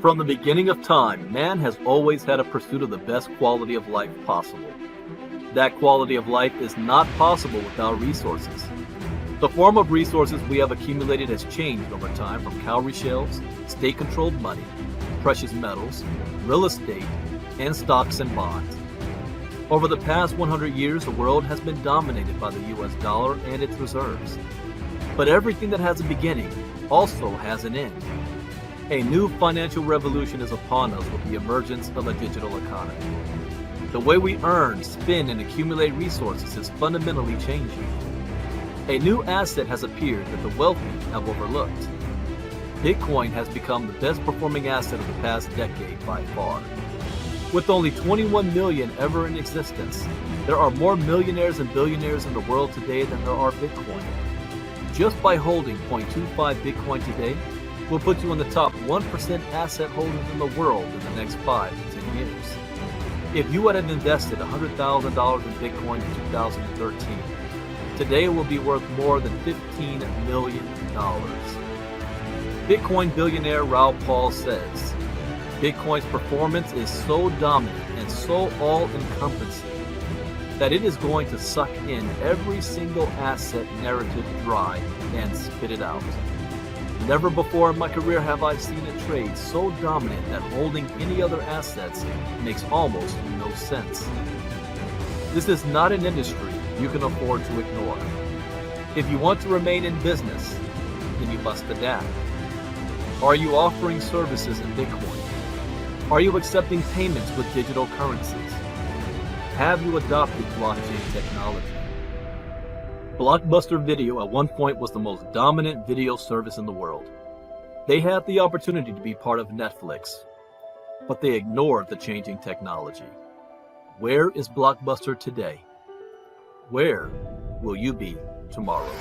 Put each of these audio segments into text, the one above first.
From the beginning of time, man has always had a pursuit of the best quality of life possible. That quality of life is not possible without resources. The form of resources we have accumulated has changed over time from cowrie shells, state-controlled money, precious metals, real estate, and stocks and bonds. Over the past 100 years, the world has been dominated by the US dollar and its reserves. But everything that has a beginning also has an end. A new financial revolution is upon us with the emergence of a digital economy. The way we earn, spend, and accumulate resources is fundamentally changing. A new asset has appeared that the wealthy have overlooked. Bitcoin has become the best performing asset of the past decade by far. With only 21 million ever in existence, there are more millionaires and billionaires in the world today than there are Bitcoin. Just by holding 0.25 Bitcoin today will put you in the top 1% asset holders in the world in the next 5 to 10 years. If you would have invested $100,000 in Bitcoin in 2013, today it will be worth more than $15 million. Bitcoin billionaire Raoul Pal says, Bitcoin's performance is so dominant and so all-encompassing that it is going to suck in every single asset narrative dry and spit it out. Never before in my career have I seen a trade so dominant that holding any other assets makes almost no sense. This is not an industry you can afford to ignore. If you want to remain in business, then you must adapt. Are you offering services in Bitcoin? Are you accepting payments with digital currencies? Have you adopted blockchain technology? Blockbuster Video at one point was the most dominant video service in the world. They had the opportunity to be part of Netflix, but they ignored the changing technology. Where is Blockbuster today? Where will you be tomorrow?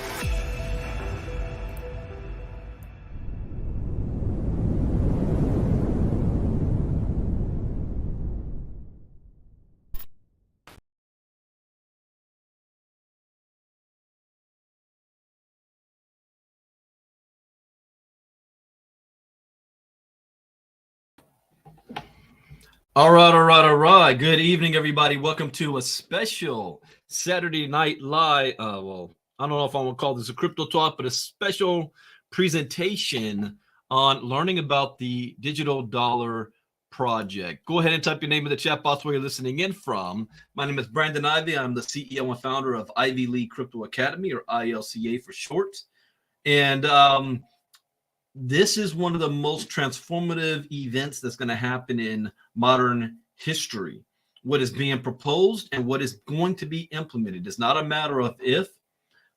All right. Good evening, everybody. Welcome to a special Saturday Night Live. I don't know if I want to call this a crypto talk, but a special presentation on learning about the digital dollar project. Go ahead and type your name in the chat box where you're listening in from. My name is Brandon Ivy. I'm the CEO and founder of Ivy League Crypto Academy, or ILCA for short. And this is one of the most transformative events that's going to happen in modern history. What is being proposed and what is going to be implemented is not a matter of if,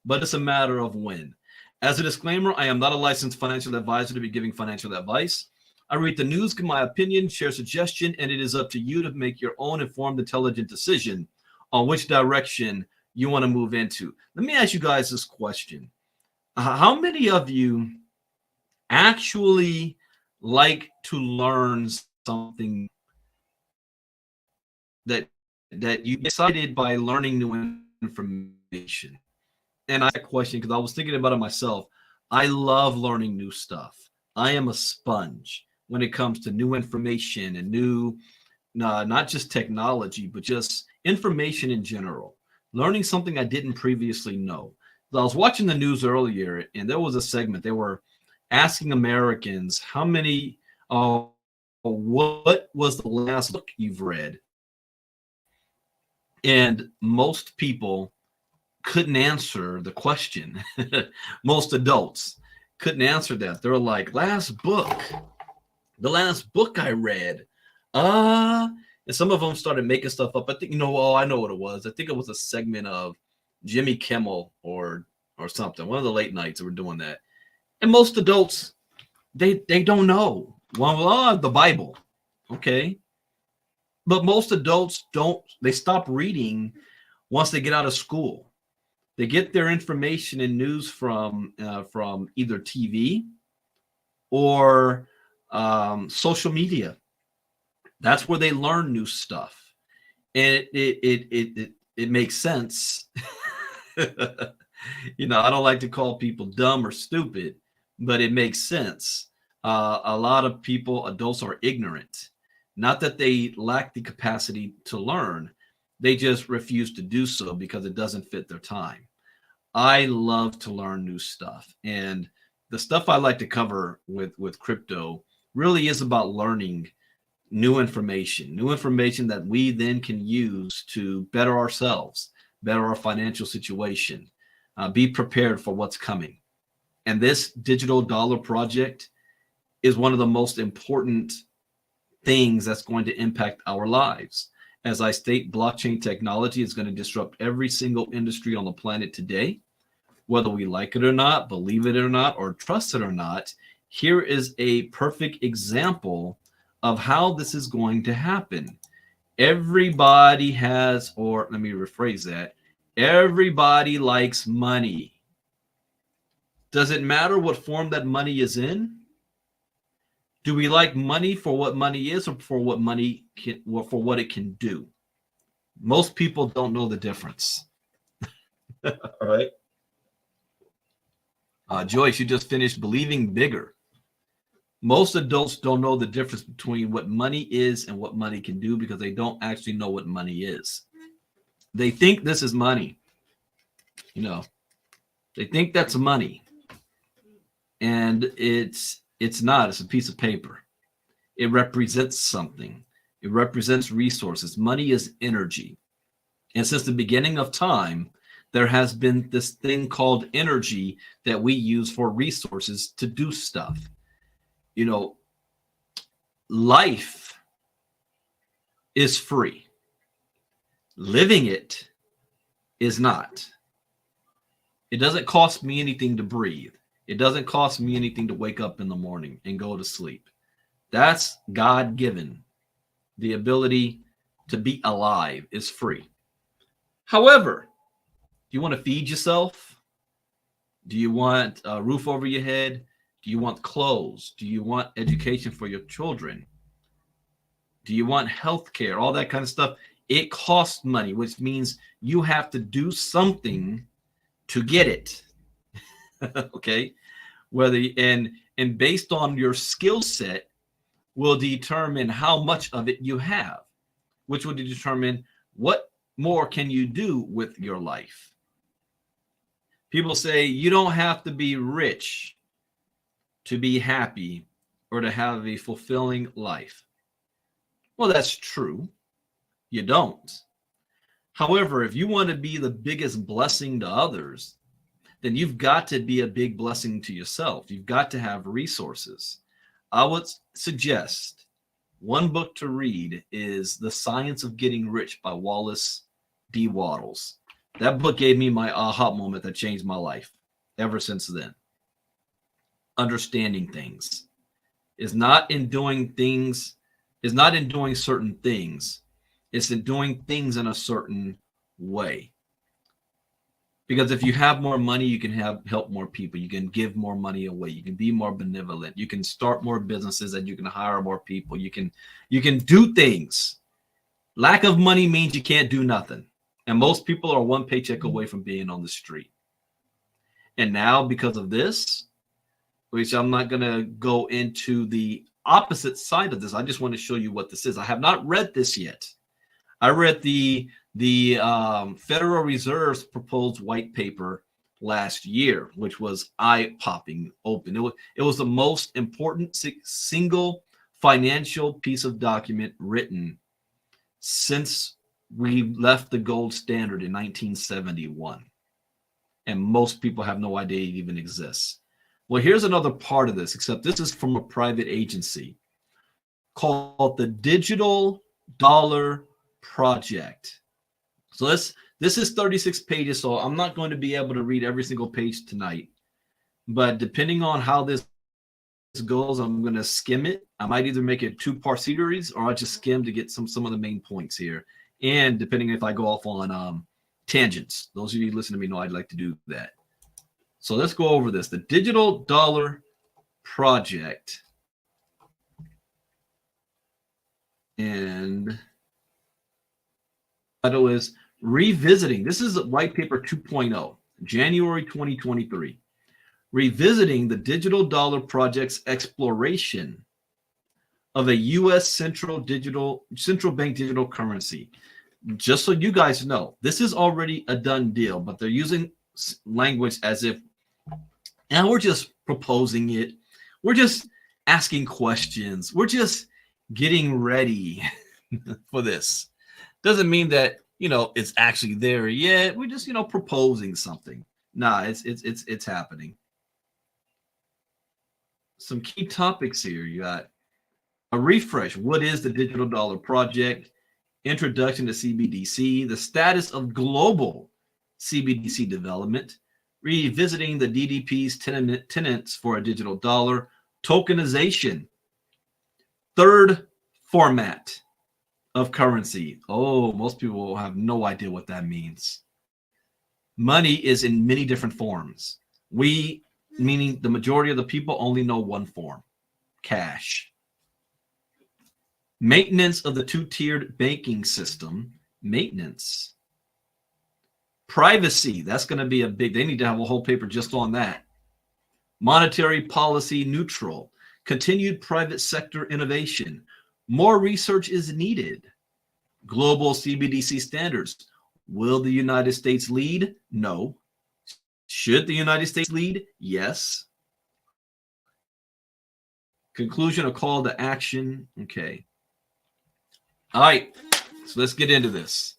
but it's a matter of when. As a disclaimer, I am not a licensed financial advisor to be giving financial advice. I read the news, give my opinion, share suggestion, and it is up to you to make your own informed, intelligent decision on which direction you want to move into. Let me ask you guys this question. How many of you actually like to learn something that you excited by learning new information? And I asked that question because I was thinking about it myself. I love learning new stuff. I am a sponge when it comes to new information and new, not just technology, but just information in general. Learning something I didn't previously know. I was watching the news earlier, and there was a segment. They were asking Americans how many, what was the last book you've read? And most people couldn't answer the question. Most adults couldn't answer that. They're like, the last book I read. And some of them started making stuff up. I think, I know what it was. I think it was a segment of Jimmy Kimmel or something. One of the late nights that were doing that. And most adults, they don't know. Well, the Bible. Okay. But most adults they stop reading once they get out of school. They get their information and news from either TV or social media. That's where they learn new stuff. And it makes sense. I don't like to call people dumb or stupid, but it makes sense. A lot of people, adults, are ignorant. Not that they lack the capacity to learn, they just refuse to do so because it doesn't fit their time. I love to learn new stuff, and the stuff I like to cover with crypto really is about learning new information that we then can use to better ourselves, better our financial situation, be prepared for what's coming. And this digital dollar project is one of the most important things that's going to impact our lives. As I state, blockchain technology is going to disrupt every single industry on the planet today. Whether we like it or not, believe it or not, or trust it or not, here is a perfect example of how this is going to happen. Everybody has, or let me rephrase that, everybody likes money. Does it matter what form that money is in? Do we like money for what money is, or for what money can, or for what it can do? Most people don't know the difference. All right. Joyce, you just finished Believing Bigger. Most adults don't know the difference between what money is and what money can do because they don't actually know what money is. They think this is money. They think that's money. And it's not. It's a piece of paper. It represents something. It represents resources. Money is energy. And since the beginning of time, there has been this thing called energy that we use for resources to do stuff. Life is free. Living it is not. It doesn't cost me anything to breathe. It doesn't cost me anything to wake up in the morning and go to sleep. That's God-given. The ability to be alive is free. However, do you want to feed yourself? Do you want a roof over your head? Do you want clothes? Do you want education for your children? Do you want health care? All that kind of stuff. It costs money, which means you have to do something to get it. Okay? And based on your skill set will determine how much of it you have, which will determine what more can you do with your life. People say you don't have to be rich to be happy or to have a fulfilling life. Well, that's true. You don't. However, if you want to be the biggest blessing to others, then you've got to be a big blessing to yourself. You've got to have resources. I would suggest one book to read is The Science of Getting Rich by Wallace D. Wattles. That book gave me my aha moment that changed my life ever since then. Understanding things is not in doing certain things. It's in doing things in a certain way. Because if you have more money, you can help more people. You can give more money away. You can be more benevolent. You can start more businesses and you can hire more people. You can do things. Lack of money means you can't do nothing. And most people are one paycheck away from being on the street. And now, because of this, which I'm not going to go into the opposite side of this, I just want to show you what this is. I have not read this yet. I read the Federal Reserve's proposed white paper last year, which was eye-popping open. It was the most important single financial piece of document written since we left the gold standard in 1971. And most people have no idea it even exists. Well, here's another part of this, except this is from a private agency called the Digital Dollar Project. So this is 36 pages, so I'm not going to be able to read every single page tonight. But depending on how this goes, I'm going to skim it. I might either make it a two-part series or I'll just skim to get some of the main points here. And depending if I go off on tangents, those of you who listen to me know I'd like to do that. So let's go over this. The Digital Dollar Project. And the title is Revisiting. This is white paper 2.0, January 2023. revisiting the digital dollar project's exploration of a U.S. central bank digital currency. Just so you guys know, this is already a done deal, but they're using language as if, and we're just proposing it. We're just asking questions. We're just getting ready for this. Doesn't mean that, it's actually there yet. We're just, proposing something. Nah, it's happening. Some key topics here. You got a refresh. What is the digital dollar project? Introduction to CBDC, the status of global CBDC development, revisiting the DDP's tenets for a digital dollar, tokenization, third format of currency. Oh, most people have no idea what that means. Money is in many different forms. We, meaning the majority of the people, only know one form: cash. Maintenance of the two-tiered banking system. Maintenance. Privacy. That's going to be a big, they need to have a whole paper just on that. Monetary policy neutral. Continued private sector innovation. More research is needed. Global CBDC standards. Will the United States lead? No. Should the United States lead? Yes. Conclusion, a call to action. Okay. All right, so let's get into this.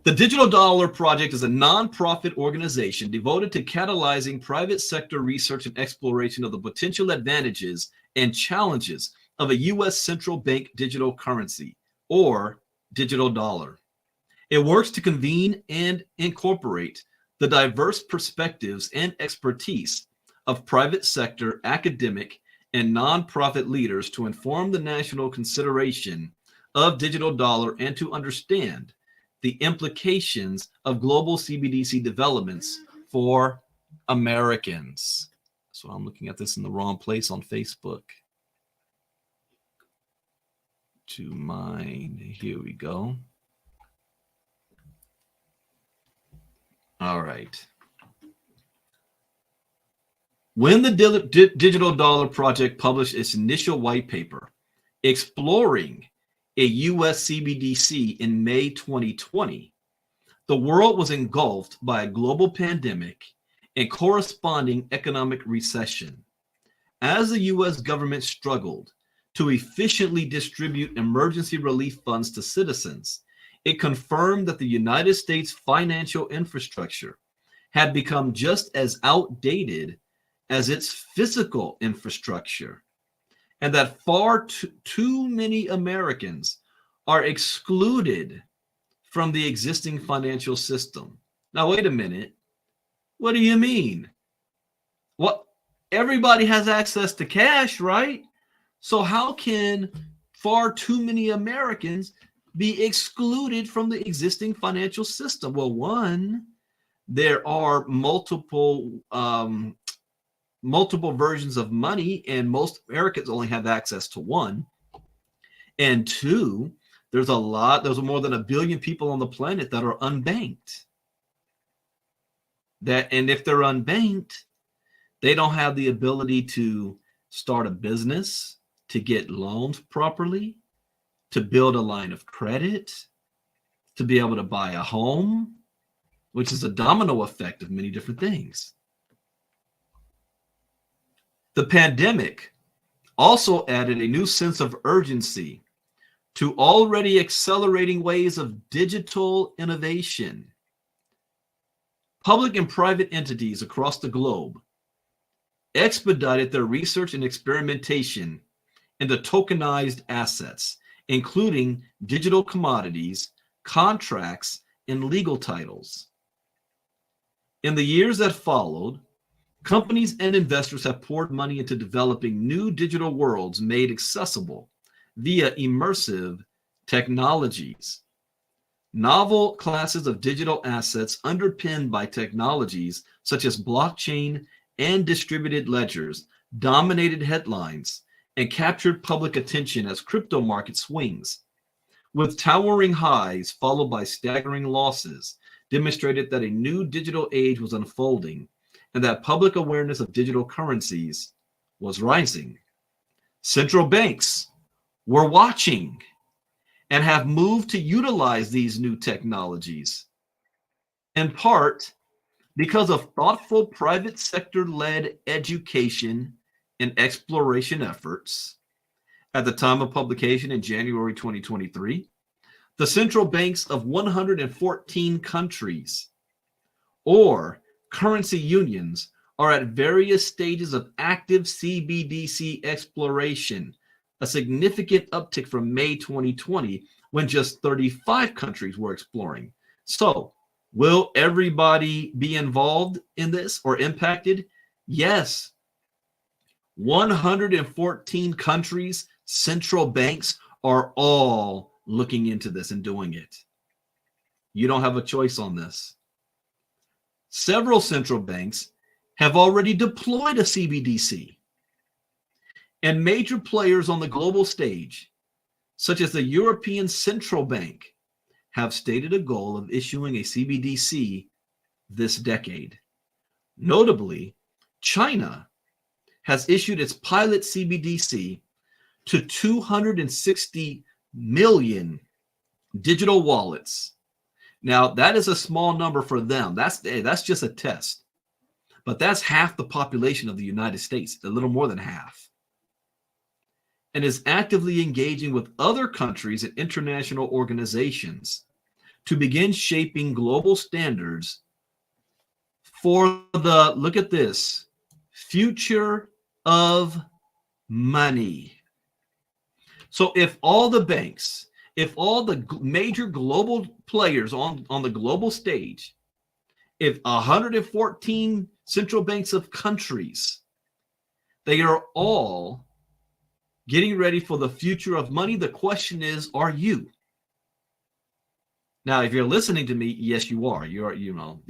The Digital Dollar Project is a nonprofit organization devoted to catalyzing private sector research and exploration of the potential advantages and challenges of a U.S. central bank digital currency, or digital dollar. It works to convene and incorporate the diverse perspectives and expertise of private sector, academic, and nonprofit leaders to inform the national consideration of digital dollar and to understand the implications of global CBDC developments for Americans. So I'm looking at this in the wrong place on Facebook. To mine, here we go. All right. When the Digital Dollar Project published its initial white paper exploring a U.S. CBDC in May 2020, the world was engulfed by a global pandemic and corresponding economic recession. As the U.S. government struggled to efficiently distribute emergency relief funds to citizens, it confirmed that the United States financial infrastructure had become just as outdated as its physical infrastructure, and that far too many Americans are excluded from the existing financial system. Now, wait a minute. What do you mean? What? Everybody has access to cash, right? So how can far too many Americans be excluded from the existing financial system? Well, one, there are multiple versions of money, and most Americans only have access to one. And two, there's more than 1 billion people on the planet that are unbanked. And if they're unbanked, they don't have the ability to start a business, to get loans properly, to build a line of credit, to be able to buy a home, which is a domino effect of many different things. The pandemic also added a new sense of urgency to already accelerating ways of digital innovation. Public and private entities across the globe expedited their research and experimentation into tokenized assets, including digital commodities, contracts, and legal titles. In the years that followed, companies and investors have poured money into developing new digital worlds made accessible via immersive technologies. Novel classes of digital assets underpinned by technologies such as blockchain and distributed ledgers dominated headlines and captured public attention as crypto market swings, with towering highs followed by staggering losses, demonstrated that a new digital age was unfolding and that public awareness of digital currencies was rising. Central banks were watching and have moved to utilize these new technologies, in part because of thoughtful private sector-led education and exploration efforts. At the time of publication in January 2023, the central banks of 114 countries or currency unions are at various stages of active CBDC exploration, a significant uptick from May 2020 when just 35 countries were exploring. So, will everybody be involved in this or impacted? Yes. 114 countries, central banks are all looking into this and doing it. You don't have a choice on this. Several central banks have already deployed a CBDC. And major players on the global stage, such as the European Central Bank, have stated a goal of issuing a CBDC this decade. Notably, China has issued its pilot CBDC to 260 million digital wallets. Now, that is a small number for them. That's just a test. But that's half the population of the United States, a little more than half. And is actively engaging with other countries and international organizations to begin shaping global standards for the, look at this, future of money. So if all the banks, if all the major global players on the global stage, if 114 central banks of countries, they are all getting ready for the future of money, the question is, are you? Now, if you're listening to me, yes, you are. You're, you know.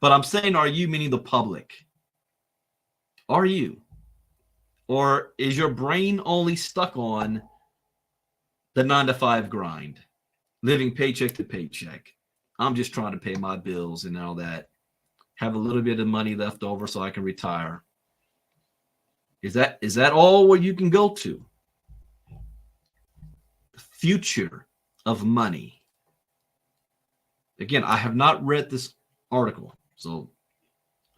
But I'm saying, are you, meaning the public? Are you? Or is your brain only stuck on the 9-to-5 grind, living paycheck to paycheck? I'm just trying to pay my bills and all that. Have a little bit of money left over so I can retire. Is that all where you can go to? The future of money. Again, I have not read this article, so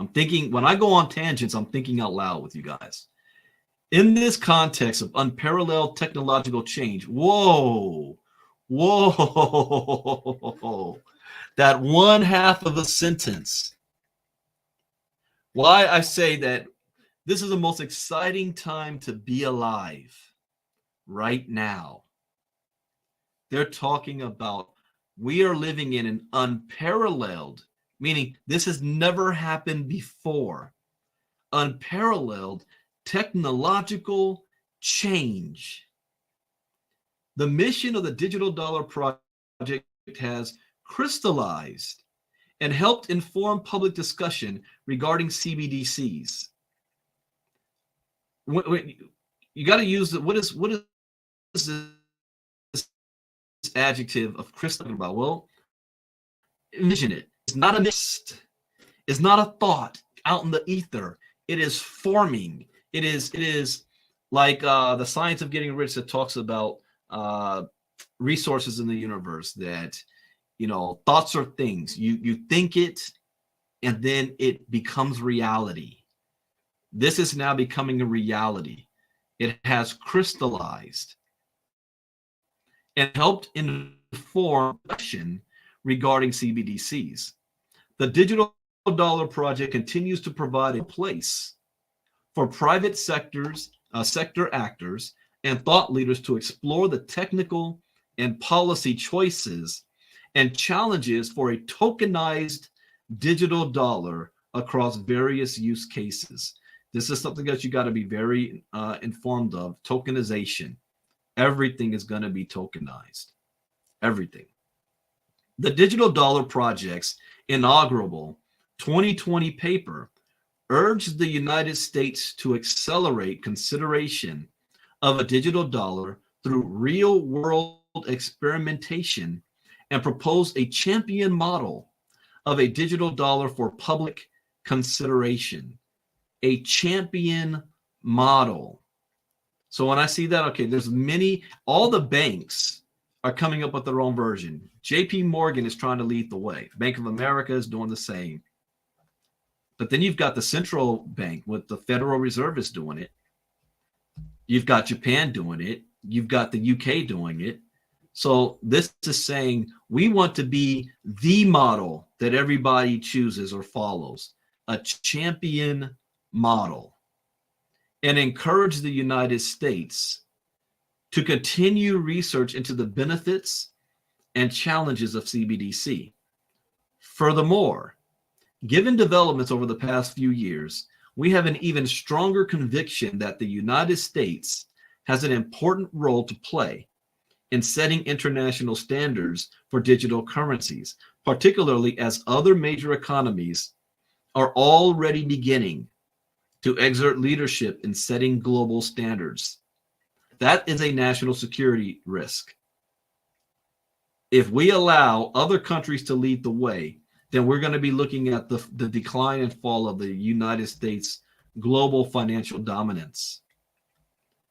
I'm thinking, when I go on tangents, I'm thinking out loud with you guys. In this context of unparalleled technological change, whoa, that one half of a sentence. Why I say that this is the most exciting time to be alive right now. They're talking about we are living in an unparalleled, meaning this has never happened before, unparalleled technological change. The mission of the Digital Dollar Project has crystallized and helped inform public discussion regarding CBDCs. You got to use the, what is this adjective of crystal about? Well, envision it. It's not a mist. It's not a thought out in the ether. It is forming. It is like the science of getting rich that talks about resources in the universe, that, you know, thoughts are things. You think it, and then it becomes reality. This is now becoming a reality. It has crystallized and helped inform discussion regarding CBDCs. The Digital Dollar Project continues to provide a place for private sector actors and thought leaders to explore the technical and policy choices and challenges for a tokenized digital dollar across various use cases. This is something that you got to be very informed of. Tokenization. Everything is going to be tokenized. Everything. The Digital Dollar Project's inaugural 2020 paper urged the United States to accelerate consideration of a digital dollar through real-world experimentation and proposed a champion model of a digital dollar for public consideration, a champion model. So when I see that, okay, there's all the banks are coming up with their own version. JP Morgan is trying to lead the way. Bank of America is doing the same. But then you've got the central bank with the Federal Reserve is doing it. You've got Japan doing it. You've got the UK doing it. So this is saying we want to be the model that everybody chooses or follows, a champion model, and encourage the United States to continue research into the benefits and challenges of CBDC. Furthermore, given developments over the past few years, we have an even stronger conviction that the United States has an important role to play in setting international standards for digital currencies, particularly as other major economies are already beginning to exert leadership in setting global standards. That is a national security risk. If we allow other countries to lead the way, then we're going to be looking at the decline and fall of the United States' global financial dominance.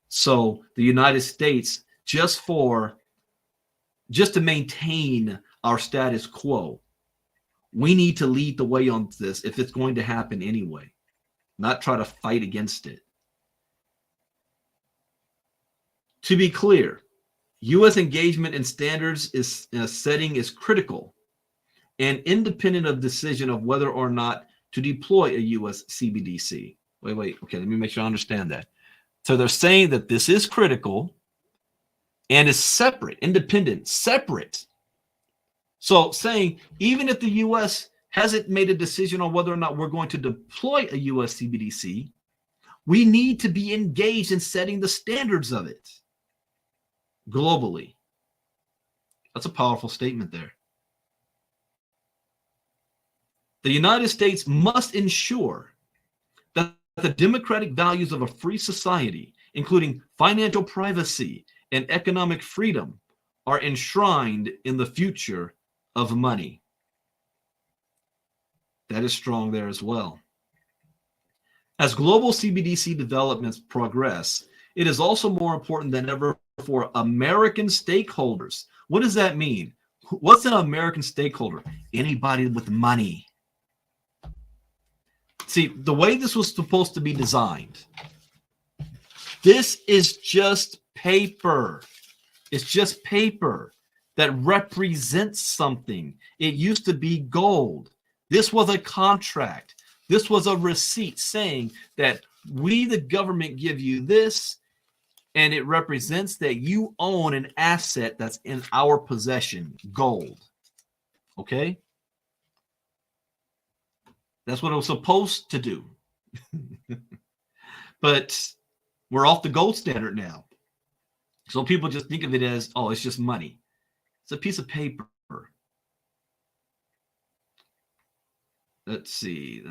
So the United States, just to maintain our status quo, we need to lead the way on this if it's going to happen anyway, not try to fight against it. To be clear, U.S. engagement in standards setting is critical and independent of decision of whether or not to deploy a U.S. CBDC. Wait. Okay, let me make sure I understand that. So they're saying that this is critical and is separate, independent, separate. So saying even if the U.S. hasn't made a decision on whether or not we're going to deploy a U.S. CBDC, we need to be engaged in setting the standards of it globally. That's a powerful statement there. The United States must ensure that the democratic values of a free society, including financial privacy and economic freedom, are enshrined in the future of money. That is strong there as well. As global CBDC developments progress, it is also more important than ever for American stakeholders. What does that mean? What's an American stakeholder? Anybody with money. See, the way this was supposed to be designed, this is just paper. It's just paper that represents something. It used to be gold. This was a contract. This was a receipt saying that we, the government, give you this, and it represents that you own an asset that's in our possession, gold. Okay? That's what it was supposed to do. But we're off the gold standard now. So people just think of it as, oh, it's just money. It's a piece of paper. Let's see.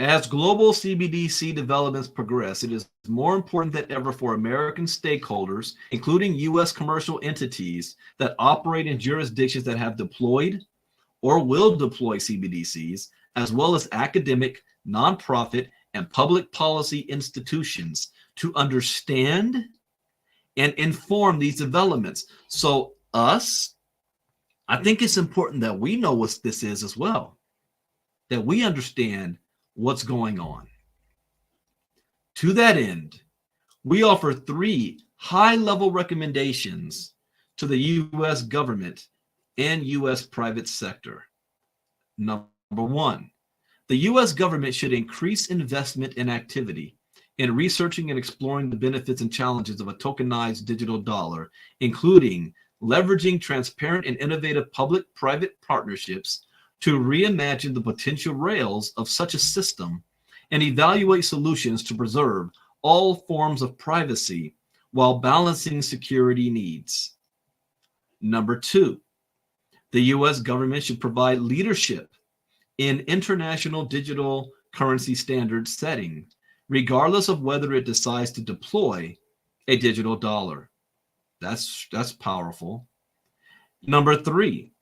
As global CBDC developments progress, it is more important than ever for American stakeholders, including U.S. commercial entities that operate in jurisdictions that have deployed or will deploy CBDCs, as well as academic, nonprofit, and public policy institutions to understand and inform these developments. So I think it's important that we know what this is as well, that we understand what's going on. To that end, we offer 3 high-level recommendations to the U.S. government and U.S. private sector. Number 1, the U.S. government should increase investment and activity in researching and exploring the benefits and challenges of a tokenized digital dollar, including leveraging transparent and innovative public-private partnerships to reimagine the potential rails of such a system and evaluate solutions to preserve all forms of privacy while balancing security needs. Number 2, the U.S. government should provide leadership in international digital currency standard setting, regardless of whether it decides to deploy a digital dollar. That's powerful. Number three,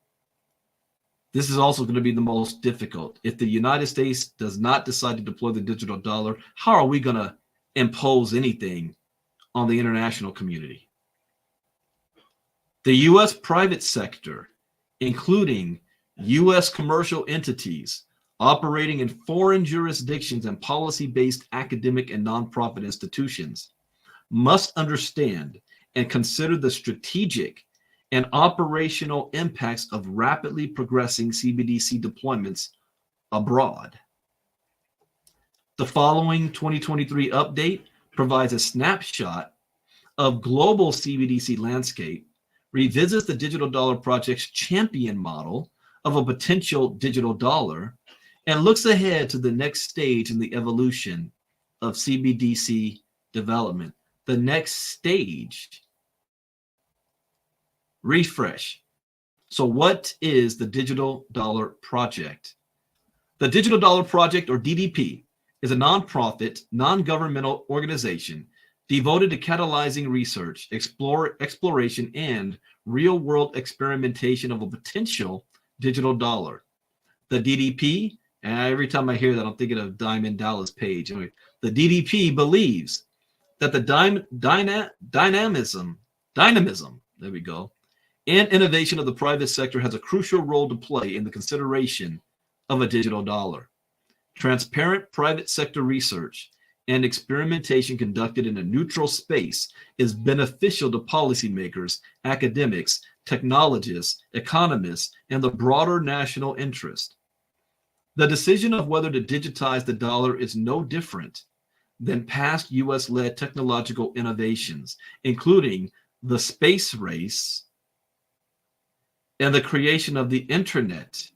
this is also going to be the most difficult. If the United States does not decide to deploy the digital dollar, how are we going to impose anything on the international community? The U.S. private sector, including U.S. commercial entities operating in foreign jurisdictions and policy-based academic and nonprofit institutions, must understand and consider the strategic and operational impacts of rapidly progressing CBDC deployments abroad. The following 2023 update provides a snapshot of global CBDC landscape, revisits the digital dollar project's champion model of a potential digital dollar, and looks ahead to the next stage in the evolution of CBDC development. The next stage. Refresh. So what is the Digital Dollar Project? The Digital Dollar Project, or DDP, is a nonprofit, non-governmental organization devoted to catalyzing research, exploration, and real-world experimentation of a potential digital dollar. The DDP, and every time I hear that, I'm thinking of Diamond Dallas Page. Anyway, the DDP believes that the dynamism, there we go, and innovation of the private sector has a crucial role to play in the consideration of a digital dollar. Transparent private sector research and experimentation conducted in a neutral space is beneficial to policymakers, academics, technologists, economists, and the broader national interest. The decision of whether to digitize the dollar is no different than past US-led technological innovations, including the space race and the creation of the internet,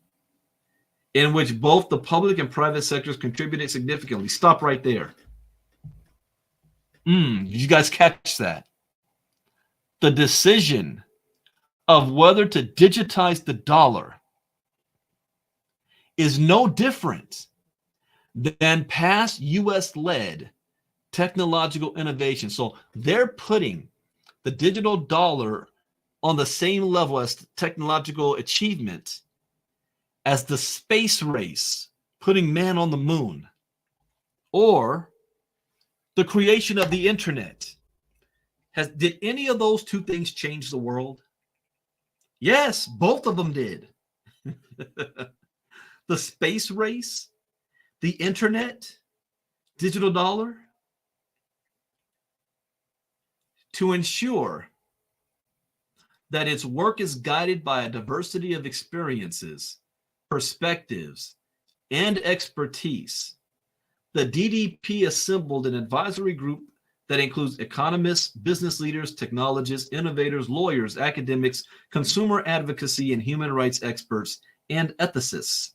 in which both the public and private sectors contributed significantly. Stop right there. Did you guys catch that? The decision of whether to digitize the dollar is no different than past US-led technological innovation. So they're putting the digital dollar on the same level as technological achievement as the space race, putting man on the moon, or the creation of the internet. Did any of those two things change the world? Yes, both of them did. The space race, the internet, digital dollar, to ensure that its work is guided by a diversity of experiences, perspectives, and expertise. The DDP assembled an advisory group that includes economists, business leaders, technologists, innovators, lawyers, academics, consumer advocacy and human rights experts, and ethicists.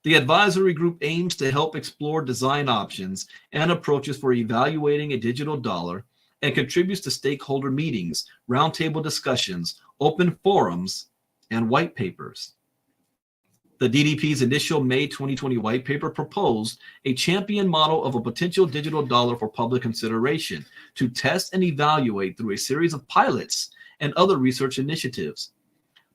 The advisory group aims to help explore design options and approaches for evaluating a digital dollar and contributes to stakeholder meetings, roundtable discussions, open forums, and white papers. The DDP's initial May 2020 white paper proposed a champion model of a potential digital dollar for public consideration to test and evaluate through a series of pilots and other research initiatives.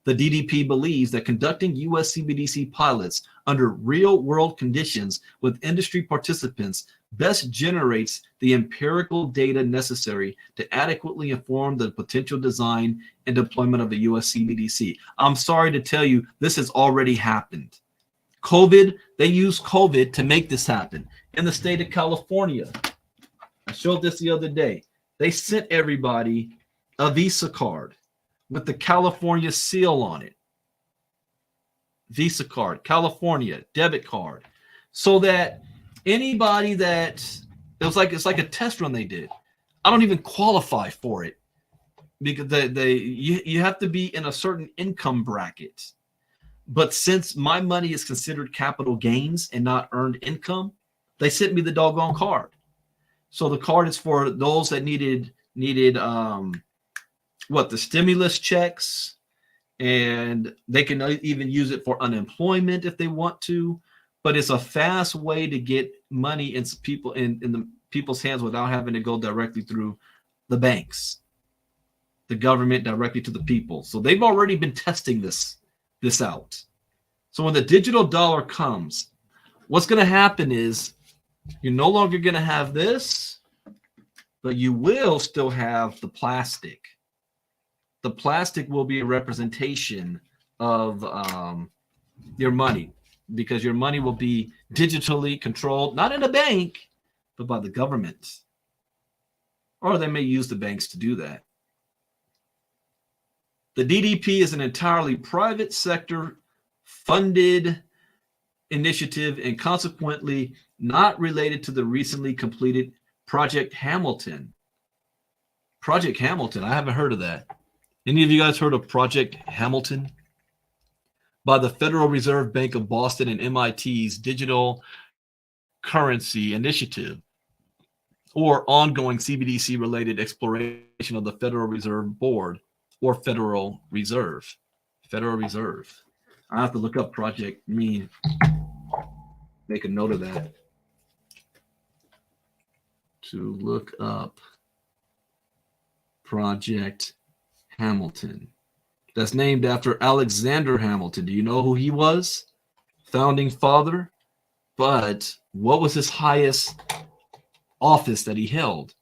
The DDP believes that conducting US CBDC pilots under real-world conditions with industry participants best generates the empirical data necessary to adequately inform the potential design and deployment of the US CBDC. I'm sorry to tell you, this has already happened. They used COVID to make this happen. In the state of California, I showed this the other day. They sent everybody a Visa card with the California seal on it. Visa card, California, debit card. So that anybody it's like a test run they did. I don't even qualify for it because you have to be in a certain income bracket. But since my money is considered capital gains and not earned income, they sent me the doggone card. So the card is for those that needed the stimulus checks, and they can even use it for unemployment if they want to. But it's a fast way to get money in the people's hands without having to go directly through the banks. the government directly to the people. So they've already been testing this out. So when the digital dollar comes, what's going to happen is you're no longer going to have this, but you will still have the plastic. The plastic will be a representation of your money, because your money will be digitally controlled, not in a bank, but by the government. Or they may use the banks to do that. The DDP is an entirely private sector funded initiative and consequently not related to the recently completed Project Hamilton. Project Hamilton, I haven't heard of that. Any of you guys heard of Project Hamilton? By the Federal Reserve Bank of Boston and MIT's Digital Currency Initiative, or ongoing CBDC related exploration of the Federal Reserve Board or Federal Reserve. Federal Reserve. I have to look up Project Me. Make a note of that. To look up Project Hamilton. That's named after Alexander Hamilton. Do you know who he was? Founding father. But what was his highest office that he held?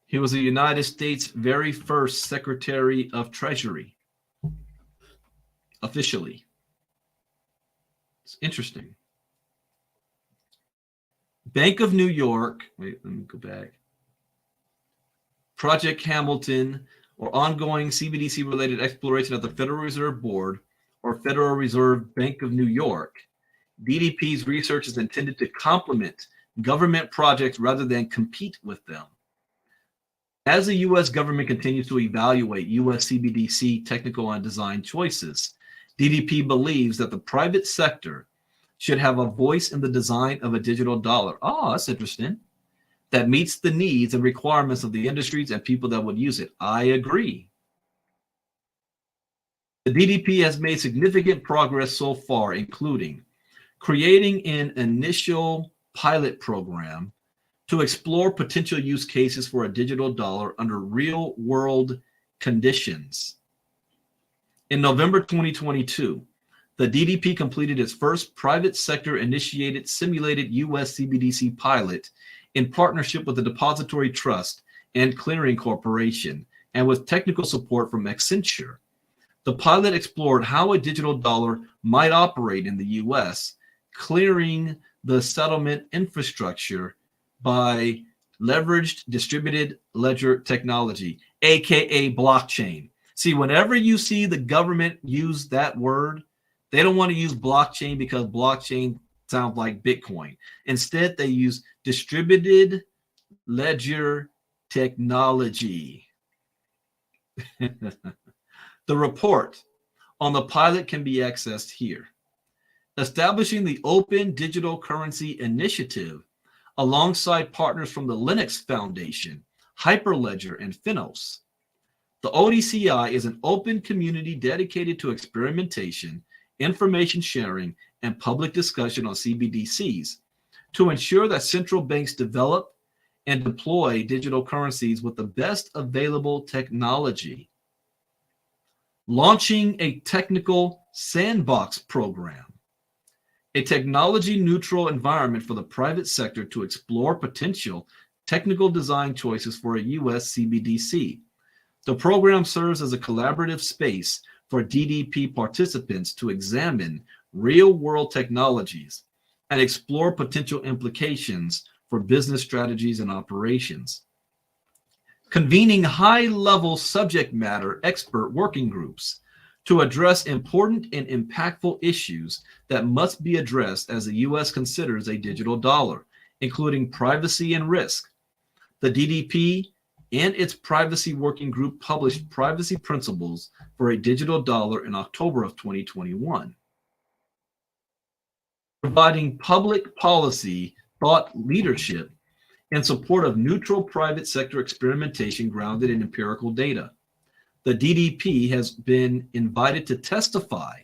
He was the United States' very first Secretary of Treasury. Officially. It's interesting. Bank of New York. Wait, let me go back. Project Hamilton, or ongoing CBDC-related exploration of the Federal Reserve Board or Federal Reserve Bank of New York. DDP's research is intended to complement government projects rather than compete with them. As the U.S. government continues to evaluate U.S. CBDC technical and design choices, DDP believes that the private sector should have a voice in the design of a digital dollar. Oh, that's interesting. That meets the needs and requirements of the industries and people that would use it. I agree. The DDP has made significant progress so far, including creating an initial pilot program to explore potential use cases for a digital dollar under real-world conditions. In November 2022, the DDP completed its first private sector-initiated simulated U.S. CBDC pilot in partnership with the Depository Trust and Clearing Corporation, and with technical support from Accenture. The pilot explored how a digital dollar might operate in the U.S., clearing the settlement infrastructure by leveraged distributed ledger technology, aka blockchain. See, whenever you see the government use that word, they don't want to use blockchain because blockchain sounds like Bitcoin. Instead, they use distributed ledger technology. The report on the pilot can be accessed here. Establishing the Open Digital Currency Initiative alongside partners from the Linux Foundation, Hyperledger, and Finos. The ODCI is an open community dedicated to experimentation, information sharing, and public discussion on CBDCs to ensure that central banks develop and deploy digital currencies with the best available technology. Launching a technical sandbox program, a technology-neutral environment for the private sector to explore potential technical design choices for a U.S. CBDC. The program serves as a collaborative space for DDP participants to examine real-world technologies and explore potential implications for business strategies and operations. Convening high-level subject matter expert working groups to address important and impactful issues that must be addressed as the U.S. considers a digital dollar, including privacy and risk. The DDP and its privacy working group published privacy principles for a digital dollar in October of 2021. Providing public policy thought leadership in support of neutral private sector experimentation grounded in empirical data. The DDP has been invited to testify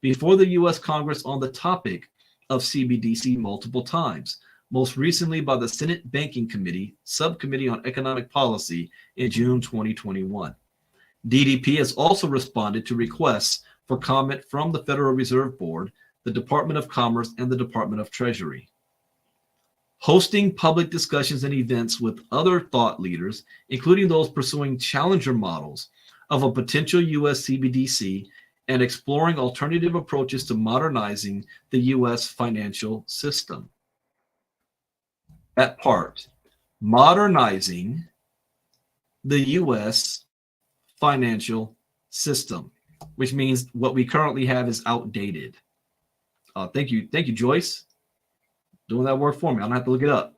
before the U.S. Congress on the topic of CBDC multiple times, most recently by the Senate Banking Committee Subcommittee on Economic Policy in June 2021. DDP has also responded to requests for comment from the Federal Reserve Board, the Department of Commerce, and the Department of Treasury. Hosting public discussions and events with other thought leaders, including those pursuing challenger models of a potential U.S. CBDC, and exploring alternative approaches to modernizing the U.S. financial system. That part, modernizing the U.S. financial system, which means what we currently have is outdated. Thank you, Joyce, doing that work for me. I don't have to look it up.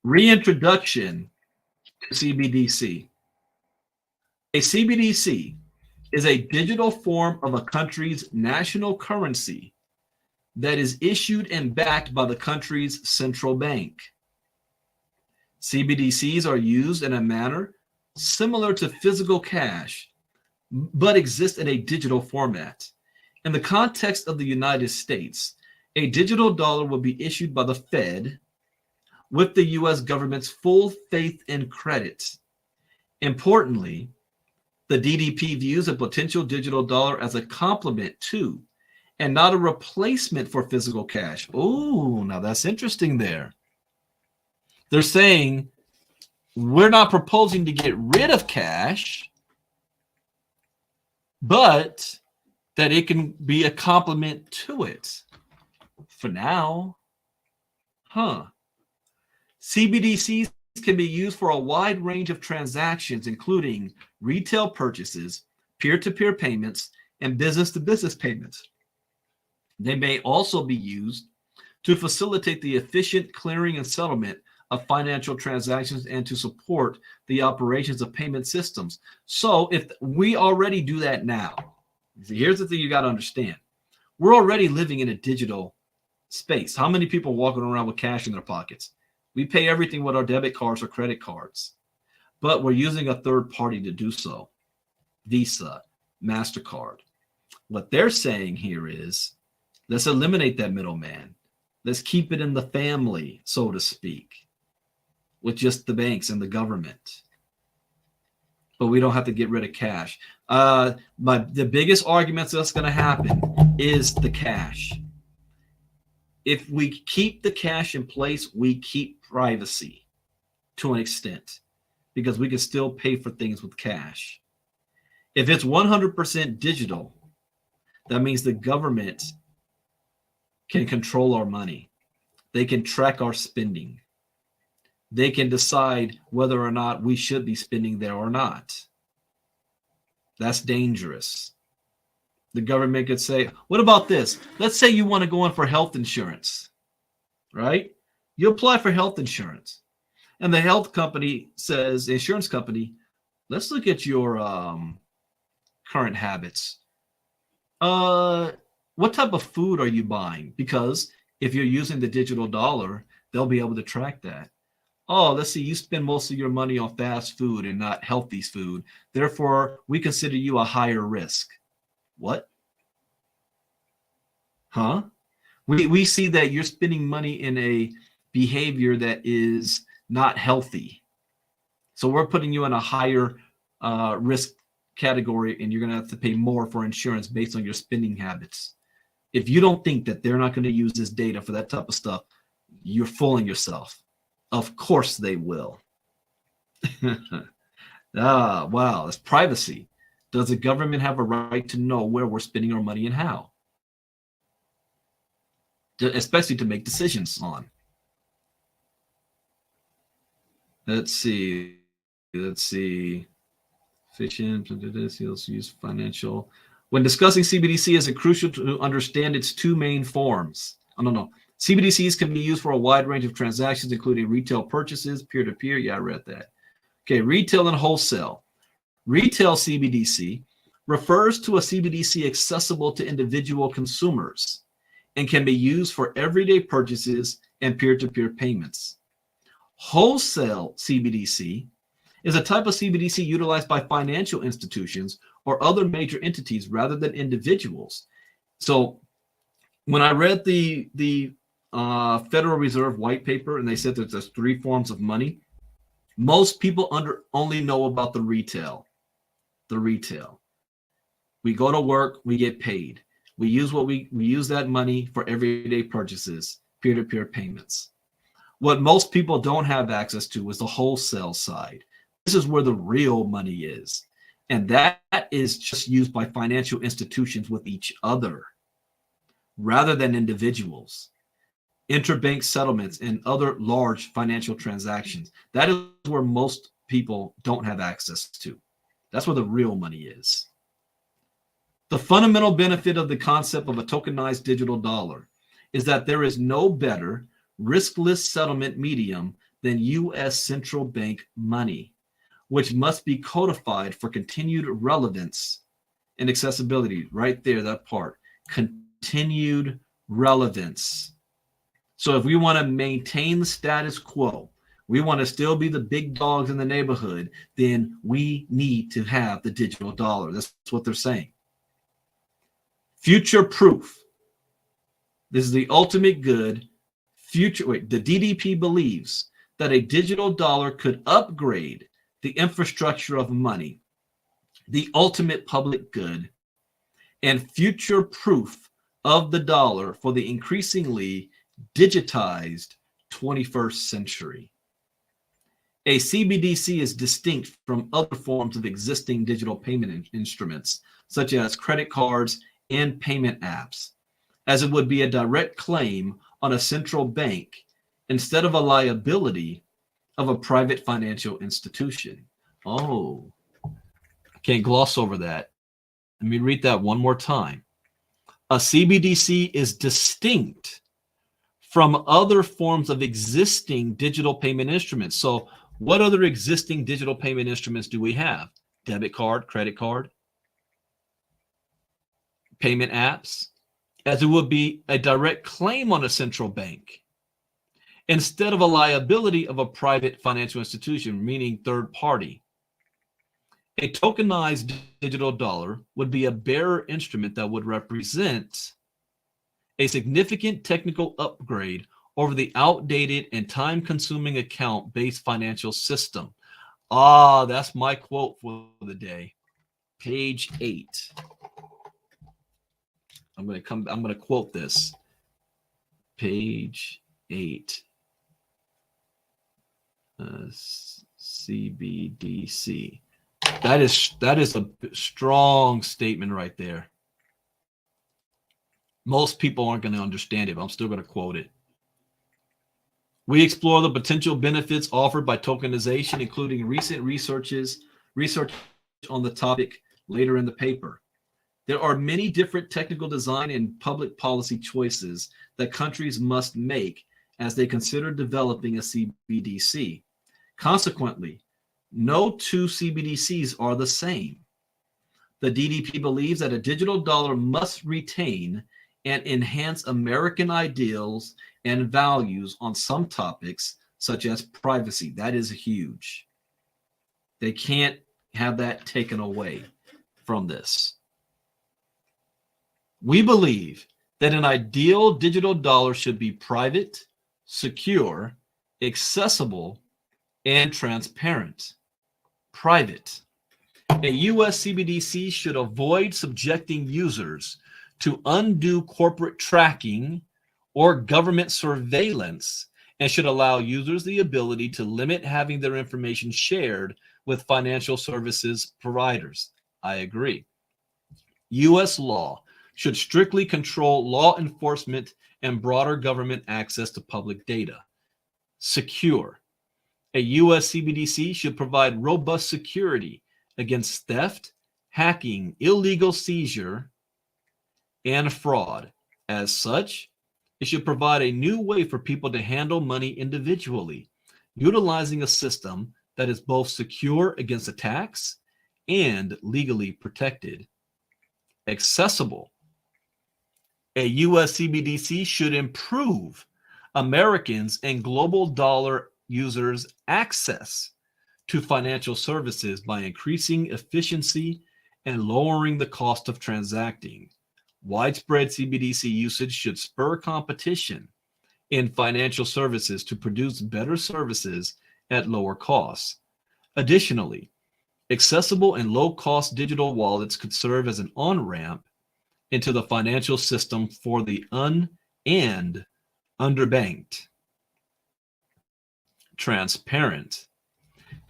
Reintroduction to CBDC. A CBDC is a digital form of a country's national currency that is issued and backed by the country's central bank. CBDCs are used in a manner similar to physical cash, but exist in a digital format. In the context of the United States, a digital dollar will be issued by the Fed with the U.S. government's full faith and credit. Importantly, the DDP views a potential digital dollar as a complement to and not a replacement for physical cash. Oh, now that's interesting there. They're saying we're not proposing to get rid of cash, but that it can be a complement to it for now. CBDCs can be used for a wide range of transactions, including retail purchases, peer-to-peer payments, and business-to-business payments. They may also be used to facilitate the efficient clearing and settlement of financial transactions and to support the operations of payment systems. So if we already do that now, here's the thing you got to understand. We're already living in a digital space. How many people walking around with cash in their pockets? We pay everything with our debit cards or credit cards, but we're using a third party to do so. Visa, MasterCard. What they're saying here is, let's eliminate that middleman. Let's keep it in the family, so to speak, with just the banks and the government. But we don't have to get rid of cash. The biggest arguments that's going to happen is the cash. If we keep the cash in place, we keep privacy to an extent because we can still pay for things with cash. If it's 100% digital, that means the government can control our money. They can track our spending. They can decide whether or not we should be spending there or not. That's dangerous. The government could say, what about this? Let's say you want to go in for health insurance, right? You apply for health insurance. And the health company says, the insurance company, let's look at your current habits. What type of food are you buying? Because if you're using the digital dollar, they'll be able to track that. Oh, let's see, you spend most of your money on fast food and not healthy food. Therefore, we consider you a higher risk. What? Huh? We see that you're spending money in a behavior that is not healthy. So we're putting you in a higher risk category, and you're going to have to pay more for insurance based on your spending habits. If you don't think that they're not going to use this data for that type of stuff, you're fooling yourself. Of course they will. Wow, it's privacy. Does the government have a right to know where we're spending our money and how? Especially to make decisions on. Let's see. Efficient, use financial. When discussing CBDC, is it crucial to understand its two main forms? CBDCs can be used for a wide range of transactions, including retail purchases, peer-to-peer. Yeah, I read that. Okay, retail and wholesale. Retail CBDC refers to a CBDC accessible to individual consumers and can be used for everyday purchases and peer-to-peer payments. Wholesale CBDC is a type of CBDC utilized by financial institutions or other major entities rather than individuals. So when I read the Federal Reserve white paper, and they said that there's three forms of money, most people only know about the retail. the retail. We go to work, we get paid. We use that money for everyday purchases, peer-to-peer payments. What most people don't have access to is the wholesale side. This is where the real money is. And that is just used by financial institutions with each other rather than individuals. Interbank settlements and other large financial transactions. That is where most people don't have access to. That's where the real money is. The fundamental benefit of the concept of a tokenized digital dollar is that there is no better riskless settlement medium than U.S. central bank money, which must be codified for continued relevance and accessibility. Right there, that part. Continued relevance. So if we want to maintain the status quo, we want to still be the big dogs in the neighborhood, then we need to have the digital dollar. That's what they're saying. Future proof. This is the ultimate good. The DDP believes that a digital dollar could upgrade the infrastructure of money, the ultimate public good, and future proof of the dollar for the increasingly digitized 21st century. A CBDC is distinct from other forms of existing digital payment instruments, such as credit cards and payment apps, as it would be a direct claim on a central bank instead of a liability of a private financial institution. Oh, can't gloss over that. Let me read that one more time. A CBDC is distinct from other forms of existing digital payment instruments. So what other existing digital payment instruments do we have? Debit card, credit card, payment apps, as it would be a direct claim on a central bank instead of a liability of a private financial institution, meaning third party. A tokenized digital dollar would be a bearer instrument that would represent a significant technical upgrade over the outdated and time-consuming account-based financial system. Ah, that's my quote for the day. Page 8. I'm going to quote this. Page 8. CBDC. That is a strong statement right there. Most people aren't going to understand it, but I'm still going to quote it. We explore the potential benefits offered by tokenization, including recent research on the topic later in the paper. There are many different technical design and public policy choices that countries must make as they consider developing a CBDC. Consequently, no two CBDCs are the same. The DDP believes that a digital dollar must retain and enhance American ideals and values on some topics, such as privacy. That is huge. They can't have that taken away from this. We believe that an ideal digital dollar should be private, secure, accessible, and transparent. Private. A U.S. CBDC should avoid subjecting users to undue corporate tracking or government surveillance and should allow users the ability to limit having their information shared with financial services providers. I agree. U.S. law should strictly control law enforcement and broader government access to public data. Secure. A U.S. CBDC should provide robust security against theft, hacking, illegal seizure, and fraud. As such, it should provide a new way for people to handle money individually, utilizing a system that is both secure against attacks and legally protected. Accessible. A U.S. CBDC should improve Americans and global dollar users' access to financial services by increasing efficiency and lowering the cost of transacting. Widespread CBDC usage should spur competition in financial services to produce better services at lower costs. Additionally, Accessible and low-cost digital wallets could serve as an on-ramp into the financial system for the and underbanked. Transparent.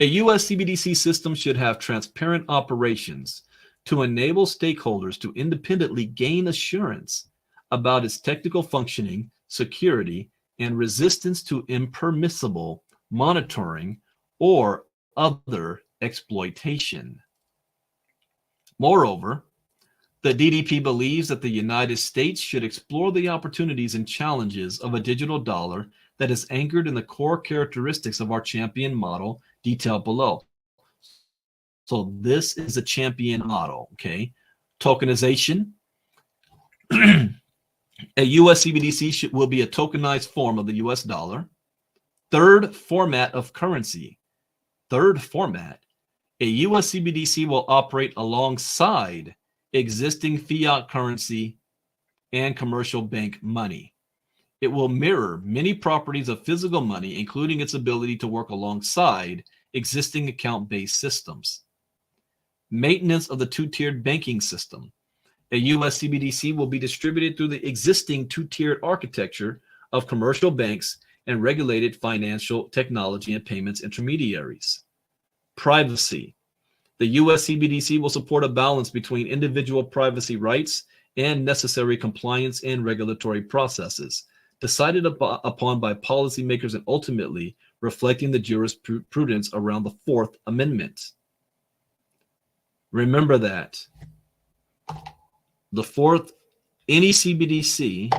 A U.S. CBDC system should have transparent operations to enable stakeholders to independently gain assurance about its technical functioning, security, and resistance to impermissible monitoring or other exploitation. Moreover, the DDP believes that the United States should explore the opportunities and challenges of a digital dollar that is anchored in the core characteristics of our champion model detailed below. So this is a champion model, okay? Tokenization. A US CBDC will be a tokenized form of the US dollar. Third format of currency. Third format. A US CBDC will operate alongside existing fiat currency and commercial bank money. It will mirror many properties of physical money, including its ability to work alongside existing account-based systems. Maintenance of the two-tiered banking system. A US CBDC will be distributed through the existing two-tiered architecture of commercial banks and regulated financial technology and payments intermediaries. Privacy. The US CBDC will support a balance between individual privacy rights and necessary compliance and regulatory processes, decided upon by policymakers and ultimately reflecting the jurisprudence around the Fourth Amendment. Remember that. The fourth, any CBDC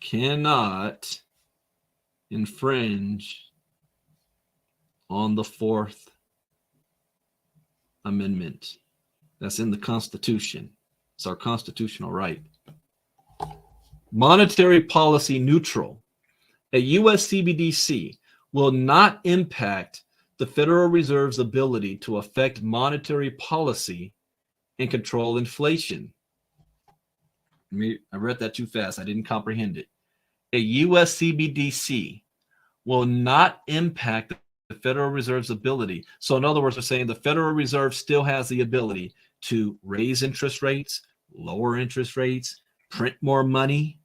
cannot infringe on the Fourth Amendment. That's in the Constitution. It's our constitutional right. Monetary policy neutral. A US CBDC will not impact the Federal Reserve's ability to affect monetary policy and control inflation. I read that too fast. I didn't comprehend it. A US CBDC will not impact the Federal Reserve's ability. So in other words, we're saying the Federal Reserve still has the ability to raise interest rates, lower interest rates, print more money.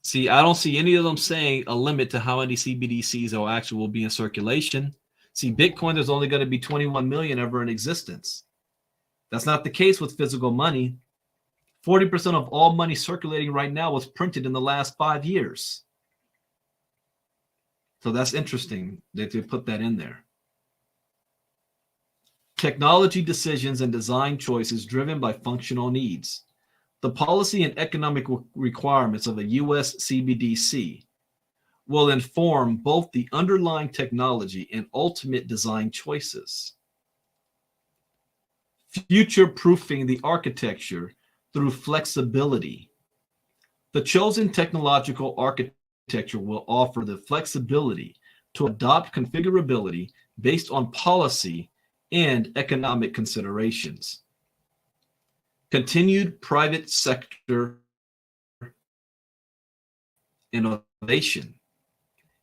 See, I don't see any of them saying a limit to how many CBDCs or actually will be in circulation. See, Bitcoin, there's only going to be 21 million ever in existence. That's not the case with physical money. 40% of all money circulating right now was printed in the last 5 years. So that's interesting that they put that in there. Technology decisions and design choices driven by functional needs. The policy and economic requirements of a US CBDC will inform both the underlying technology and ultimate design choices. Future-proofing the architecture through flexibility. The chosen technological architecture will offer the flexibility to adopt configurability based on policy and economic considerations. Continued private sector innovation.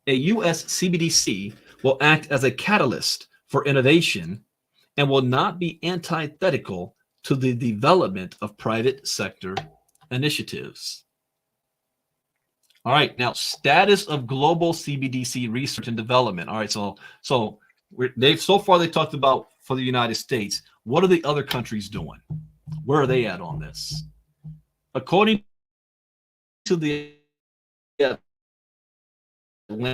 A US CBDC will act as a catalyst for innovation and will not be antithetical to the development of private sector initiatives. All right, now status of global CBDC research and development. All right, so far they talked about for the United States. What are the other countries doing? Where are they at on this? According to the Atlantic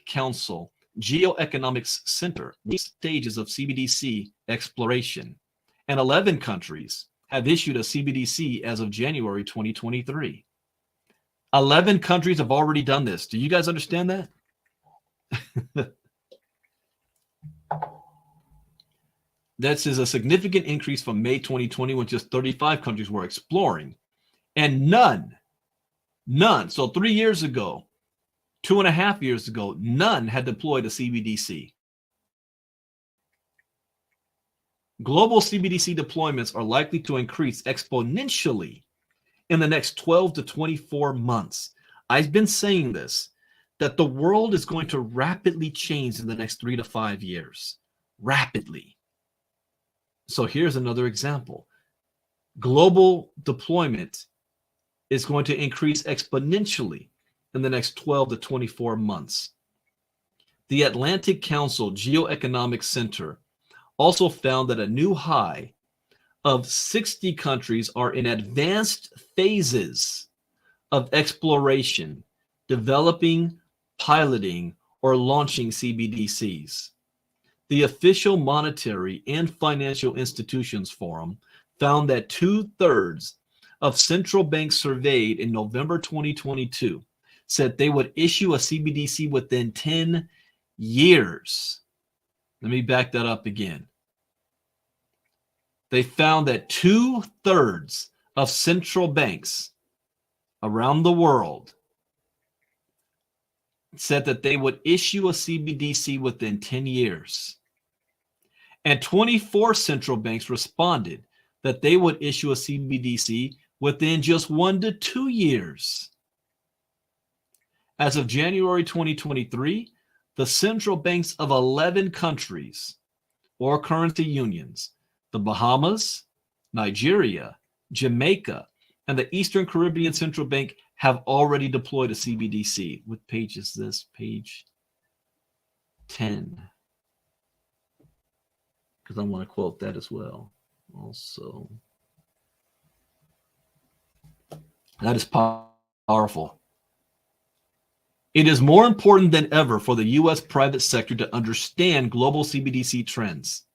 Council Geoeconomics Center, these stages of CBDC exploration, and 11 countries have issued a CBDC as of January 2023. 11 countries have already done this. Do you guys understand that? This is a significant increase from May 2020 when just 35 countries were exploring, and none. So 3 years ago, 2.5 years ago, none had deployed a CBDC. Global CBDC deployments are likely to increase exponentially in the next 12 to 24 months. I've been saying this. that the world is going to rapidly change in the next 3 to 5 years. Rapidly. So here's another example. Global deployment is going to increase exponentially in the next 12 to 24 months. The Atlantic Council Geoeconomic Center also found that a new high of 60 countries are in advanced phases of exploration, developing, piloting, or launching CBDCs. The Official Monetary and Financial Institutions Forum found that 2/3 of central banks surveyed in November 2022 said they would issue a CBDC within 10 years. Let me back that up again. They found that 2/3 of central banks around the world said that they would issue a CBDC within 10 years. And 24 central banks responded that they would issue a CBDC within just 1 to 2 years. As of January 2023, the central banks of 11 countries or currency unions, the Bahamas, Nigeria, Jamaica, and the Eastern Caribbean Central Bank have already deployed a CBDC. What page is this? Page 10. Because I want to quote that as well. Also, that is powerful. It is more important than ever for the U.S. private sector to understand global CBDC trends.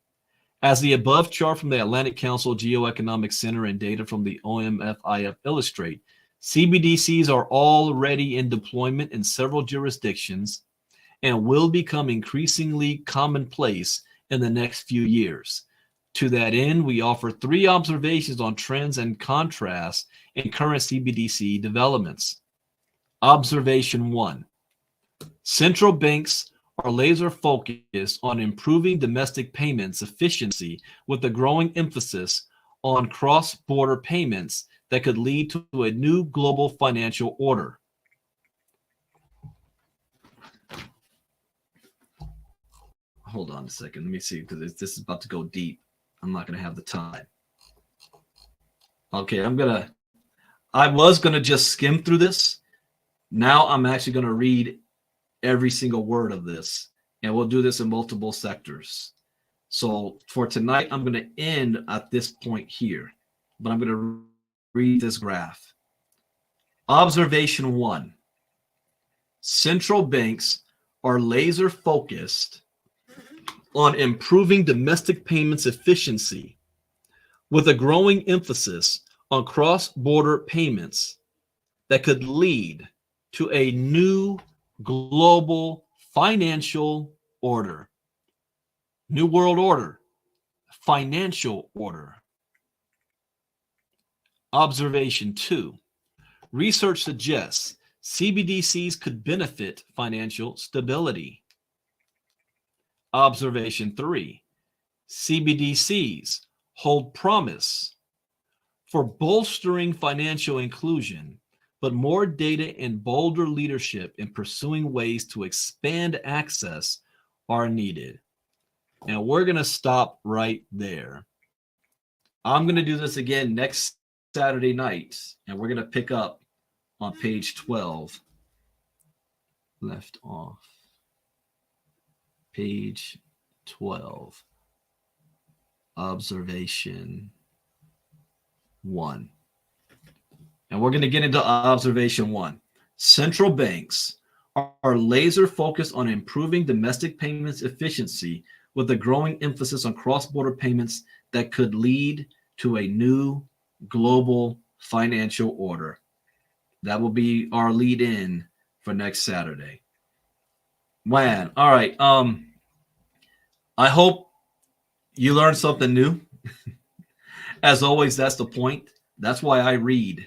As the above chart from the Atlantic Council Geoeconomic Center and data from the OMFIF illustrate, CBDCs are already in deployment in several jurisdictions and will become increasingly commonplace in the next few years. To that end, we offer 3 observations on trends and contrasts in current CBDC developments. Observation 1. Central banks are laser focused on improving domestic payments efficiency with a growing emphasis on cross-border payments that could lead to a new global financial order. Hold on a second. Let me see, because this is about to go deep. I'm not going to have the time. Okay, I was going to just skim through this. Now I'm actually going to read every single word of this, and we'll do this in multiple sectors. So for tonight, I'm going to end at this point here, but I'm going to read this graph. Observation 1. Central banks are laser focused on improving domestic payments efficiency with a growing emphasis on cross-border payments that could lead to a new global financial order. New world order, financial order. Observation 2. Research suggests CBDCs could benefit financial stability. Observation 3. CBDCs hold promise for bolstering financial inclusion, but more data and bolder leadership in pursuing ways to expand access are needed. And we're going to stop right there. I'm going to do this again next Saturday night, and we're going to pick up on page 12. Left off. Page 12. Observation 1. And we're going to get into observation 1. Central banks are laser focused on improving domestic payments efficiency with a growing emphasis on cross-border payments that could lead to a new global financial order. That will be our lead in for next Saturday. Man, all right. I hope you learned something new. As always, that's the point. That's why I read.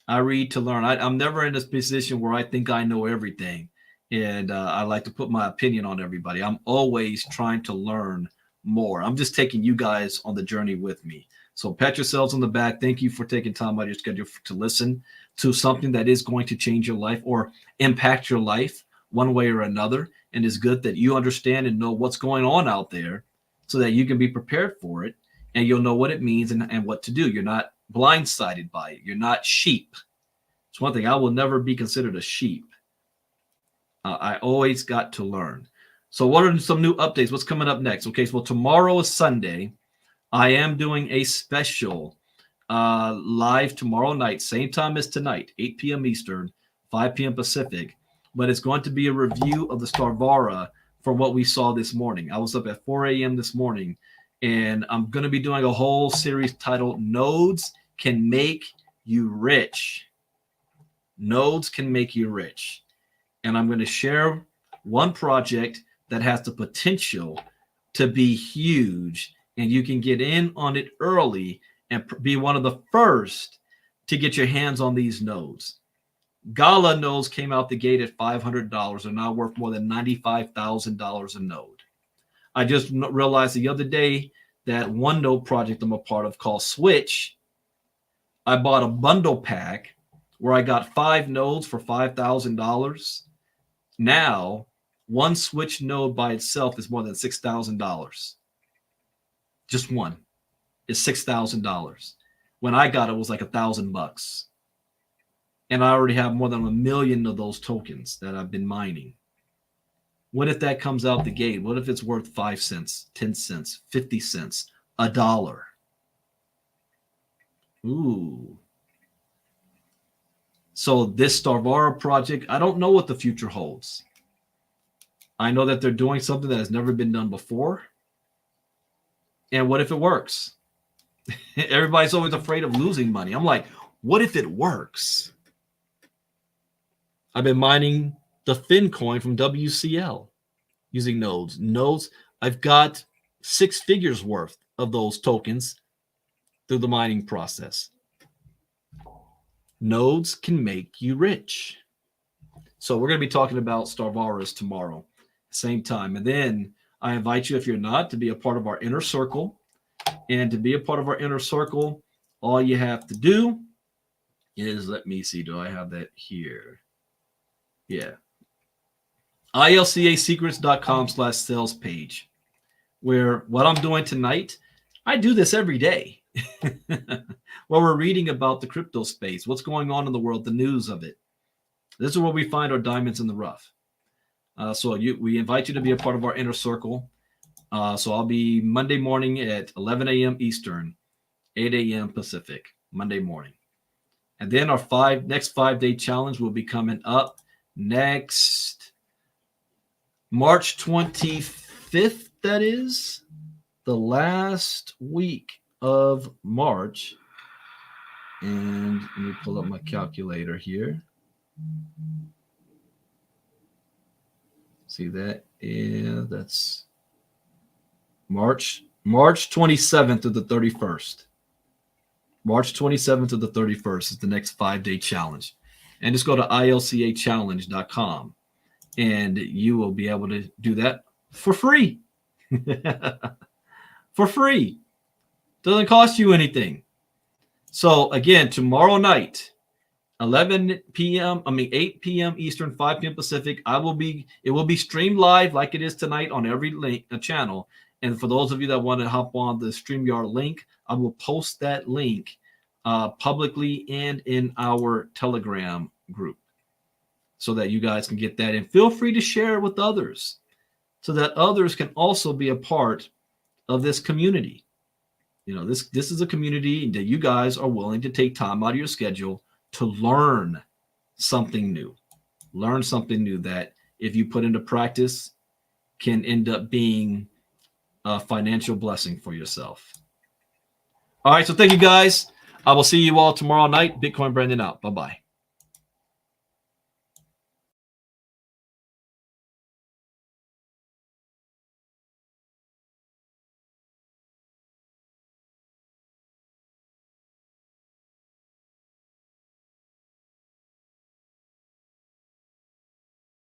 I read to learn. I'm never in this position where I think I know everything, and I like to put my opinion on everybody. I'm always trying to learn more. I'm just taking you guys on the journey with me. So pat yourselves on the back. Thank you for taking time out of your schedule to listen to something that is going to change your life or impact your life one way or another. And it's good that you understand and know what's going on out there so that you can be prepared for it and you'll know what it means and what to do. You're not blindsided by it. You're not sheep. It's one thing. I will never be considered a sheep. I always got to learn. So what are some new updates? What's coming up next? Okay, so tomorrow is Sunday. I am doing a special live tomorrow night, same time as tonight, 8 p.m. Eastern, 5 p.m. Pacific. But it's going to be a review of the Starvara from what we saw this morning. I was up at 4 a.m. this morning, and I'm going to be doing a whole series titled Nodes Can Make You Rich. Nodes can make you rich. And I'm going to share one project that has the potential to be huge, and you can get in on it early and be one of the first to get your hands on these nodes. Gala nodes came out the gate at $500 and now worth more than $95,000 a node. I just realized the other day that one node project I'm a part of called Switch, I bought a bundle pack where I got 5 nodes for $5,000. Now, one Switch node by itself is more than $6,000. Just one is $6,000. When I got it, it was like $1,000. And I already have more than 1 million of those tokens that I've been mining. What if that comes out the gate? What if it's worth 5 cents, 10 cents, 50 cents, $1? Ooh. So this Starvara project, I don't know what the future holds. I know that they're doing something that has never been done before. And what if it works? Everybody's always afraid of losing money. I'm like, what if it works? I've been mining the Fin coin from WCL using nodes. Nodes, I've got 6 figures worth of those tokens through the mining process. Nodes can make you rich. So we're going to be talking about Starvaras tomorrow, same time. And then I invite you, if you're not, to be a part of our inner circle. And to be a part of our inner circle, all you have to do is, let me see, do I have that here? Yeah. ilcasecrets.com/sales page, where what I'm doing tonight, I do this every day. Where we're reading about the crypto space, what's going on in the world, the news of it. This is where we find our diamonds in the rough. So we invite you to be a part of our inner circle. So I'll be Monday morning at 11 a.m. Eastern, 8 a.m. Pacific, Monday morning. And then our next 5-day challenge will be coming up next March 25th. That is the last week of March. And let me pull up my calculator here. See that? Yeah, that's March 27th to the 31st. March 27th to the 31st is the next 5-day challenge. And just go to ilcachallenge.com and you will be able to do that for free. For free. Doesn't cost you anything. So again, tomorrow night, 8 p.m. Eastern, 5 p.m. Pacific, it will be streamed live like it is tonight on every channel. And for those of you that want to hop on the StreamYard link, I will post that link publicly and in our Telegram group so that you guys can get that. And feel free to share it with others so that others can also be a part of this community. You know, this is a community that you guys are willing to take time out of your schedule to learn something new. Learn something new that if you put into practice can end up being a financial blessing for yourself. All right, so thank you guys. I will see you all tomorrow night. Bitcoin Brandon out. Bye-bye.